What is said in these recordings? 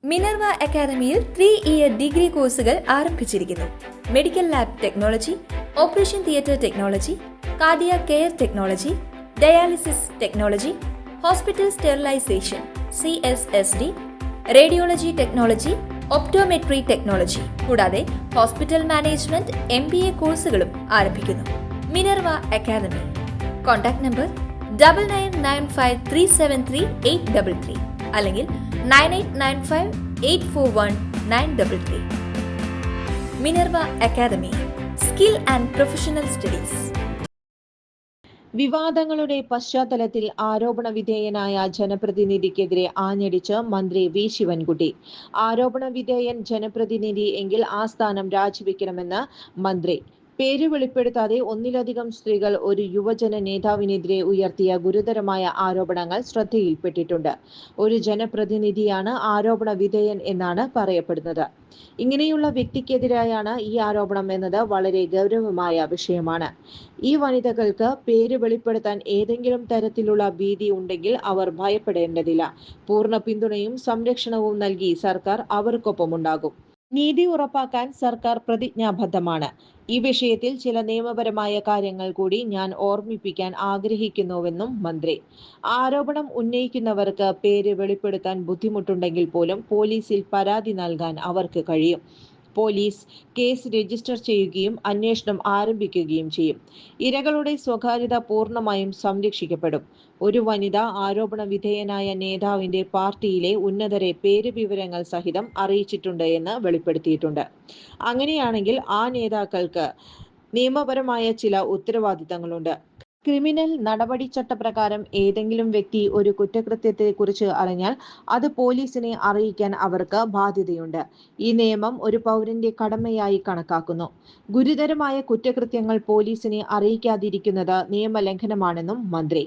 Minerva അക്കാദമിയിൽ 3-ഇയർ degree കോഴ്സുകൾ ആരംഭിച്ചിരിക്കുന്നു. Medical lab technology, operation theatre technology, cardiac care technology, dialysis technology, hospital sterilisation (CSSD), radiology technology, optometry technology കൂടാതെ hospital management MBA കോഴ്സുകളും ആരംഭിക്കുന്നു. Minerva academy. Contact number 9995373833 അല്ലെങ്കിൽ 9895841933. Minerva Academy, Skill and Professional Studies. വിവാദങ്ങളുടെ പശ്ചാത്തലത്തിൽ ആരോപണ വിധേയനായ ജനപ്രതിനിധിക്കെതിരെ ആഞ്ഞടിച്ച് മന്ത്രി V Sivankutty. ആരോപണ വിധേയൻ ജനപ്രതിനിധി എങ്കിൽ ആ സ്ഥാനം രാജിവെക്കണമെന്ന് മന്ത്രി. പേര് വെളിപ്പെടുത്താതെ ഒന്നിലധികം സ്ത്രീകൾ ഒരു യുവജന നേതാവിനെതിരെ ഉയർത്തിയ ഗുരുതരമായ ആരോപണങ്ങൾ ശ്രദ്ധയിൽപ്പെട്ടിട്ടുണ്ട്. ഒരു ജനപ്രതിനിധിയാണ് ആരോപണ വിധേയൻ എന്നാണ് പറയപ്പെടുന്നത്. ഇങ്ങനെയുള്ള വ്യക്തിക്കെതിരെയാണ് ഈ ആരോപണം എന്നത് വളരെ ഗൗരവമായ വിഷയമാണ്. ഈ വനിതകൾക്ക് പേര് വെളിപ്പെടുത്താൻ ഏതെങ്കിലും തരത്തിലുള്ള ഭീതി ഉണ്ടെങ്കിൽ അവർ ഭയപ്പെടേണ്ടതില്ല. പൂർണ്ണ പിന്തുണയും സംരക്ഷണവും നൽകി സർക്കാർ അവർക്കൊപ്പമുണ്ടാകും. നീതി ഉറപ്പാക്കാൻ സർക്കാർ പ്രതിജ്ഞാബദ്ധമാണ്. ഈ വിഷയത്തിൽ ചില നിയമപരമായ കാര്യങ്ങൾ കൂടി ഞാൻ ഓർമ്മിപ്പിക്കാൻ ആഗ്രഹിക്കുന്നുവെന്നും മന്ത്രി. ആരോപണം ഉന്നയിക്കുന്നവർക്ക് പേര് വെളിപ്പെടുത്താൻ ബുദ്ധിമുട്ടുണ്ടെങ്കിൽ പോലും പോലീസിൽ പരാതി നൽകാൻ അവർക്ക് കഴിയും. പോലീസ് കേസ് രജിസ്റ്റർ ചെയ്യുകയും അന്വേഷണം ആരംഭിക്കുകയും ചെയ്യും. ഇരകളുടെ സ്വകാര്യത പൂർണ്ണമായും സംരക്ഷിക്കപ്പെടും. ഒരു വനിത ആരോപണ വിധേയനായ നേതാവിന്റെ പാർട്ടിയിലെ ഉന്നതരെ പേര് വിവരങ്ങൾ സഹിതം അറിയിച്ചിട്ടുണ്ട് എന്ന് വെളിപ്പെടുത്തിയിട്ടുണ്ട്. അങ്ങനെയാണെങ്കിൽ ആ നേതാക്കൾക്ക് നിയമപരമായ ചില ഉത്തരവാദിത്തങ്ങളുണ്ട്. ക്രിമിനൽ നടപടിച്ചട്ടപ്രകാരം ഏതെങ്കിലും വ്യക്തി ഒരു കുറ്റകൃത്യത്തെക്കുറിച്ച് അറിഞ്ഞാൽ അത് പോലീസിനെ അറിയിക്കാൻ അവർക്ക് ബാധ്യതയുണ്ട്. ഈ നിയമം ഒരു പൗരന്റെ കടമയായി കണക്കാക്കുന്നു. ഗുരുതരമായ കുറ്റകൃത്യങ്ങൾ പോലീസിനെ അറിയിക്കാതിരിക്കുന്നത് നിയമലംഘനമാണെന്നും മന്ത്രി.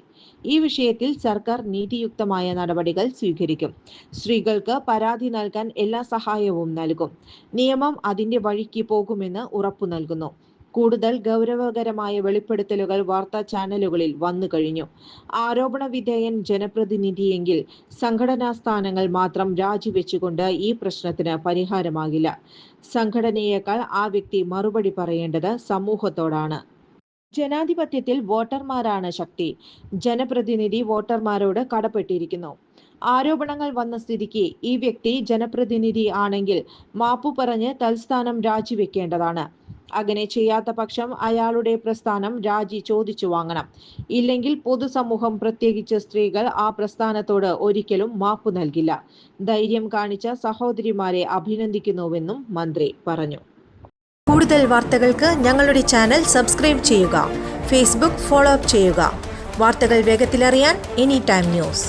ഈ വിഷയത്തിൽ സർക്കാർ നീതിയുക്തമായ നടപടികൾ സ്വീകരിക്കും. സ്ത്രീകൾക്ക് പരാതി നൽകാൻ എല്ലാ സഹായവും നൽകും. നിയമം അതിന്റെ വഴിക്ക് പോകുമെന്ന് ഉറപ്പു നൽകുന്നു. കൂടുതൽ ഗൗരവകരമായ വെളിപ്പെടുത്തലുകൾ വാർത്താ ചാനലുകളിൽ വന്നു കഴിഞ്ഞു. ആരോപണ വിധേയൻ ജനപ്രതിനിധിയെങ്കിൽ സംഘടനാ സ്ഥാനങ്ങൾ മാത്രം രാജിവെച്ചുകൊണ്ട് ഈ പ്രശ്നത്തിന് പരിഹാരമാകില്ല. സംഘടനയേക്കാൾ ആ വ്യക്തി മറുപടി പറയേണ്ടത് സമൂഹത്തോടാണ്. ജനാധിപത്യത്തിൽ വോട്ടർമാരാണ് ശക്തി. ജനപ്രതിനിധി വോട്ടർമാരോട് കടപ്പെട്ടിരിക്കുന്നു. ആരോപണങ്ങൾ വന്ന സ്ഥിതിക്ക് ഈ വ്യക്തി ജനപ്രതിനിധി ആണെങ്കിൽ മാപ്പു പറഞ്ഞ് തൽസ്ഥാനം രാജിവെക്കേണ്ടതാണ്. അങ്ങനെ ചെയ്യാത്ത പക്ഷം അയാളുടെ പ്രസ്ഥാനം രാജി ചോദിച്ചു വാങ്ങണം. ഇല്ലെങ്കിൽ പൊതുസമൂഹം, പ്രത്യേകിച്ച് സ്ത്രീകൾ, ആ പ്രസ്ഥാനത്തോട് ഒരിക്കലും മാപ്പു നൽകില്ല. ധൈര്യം കാണിച്ച സഹോദരിമാരെ അഭിനന്ദിക്കുന്നുവെന്നും മന്ത്രി പറഞ്ഞു. കൂടുതൽ വാർത്തകൾക്ക് ഞങ്ങളുടെ ചാനൽ സബ്സ്ക്രൈബ് ചെയ്യുക. ഫേസ്ബുക്ക് ഫോളോ അപ്പ് ചെയ്യുക. വാർത്തകൾ വേഗത്തിലറിയാൻ Anytime News.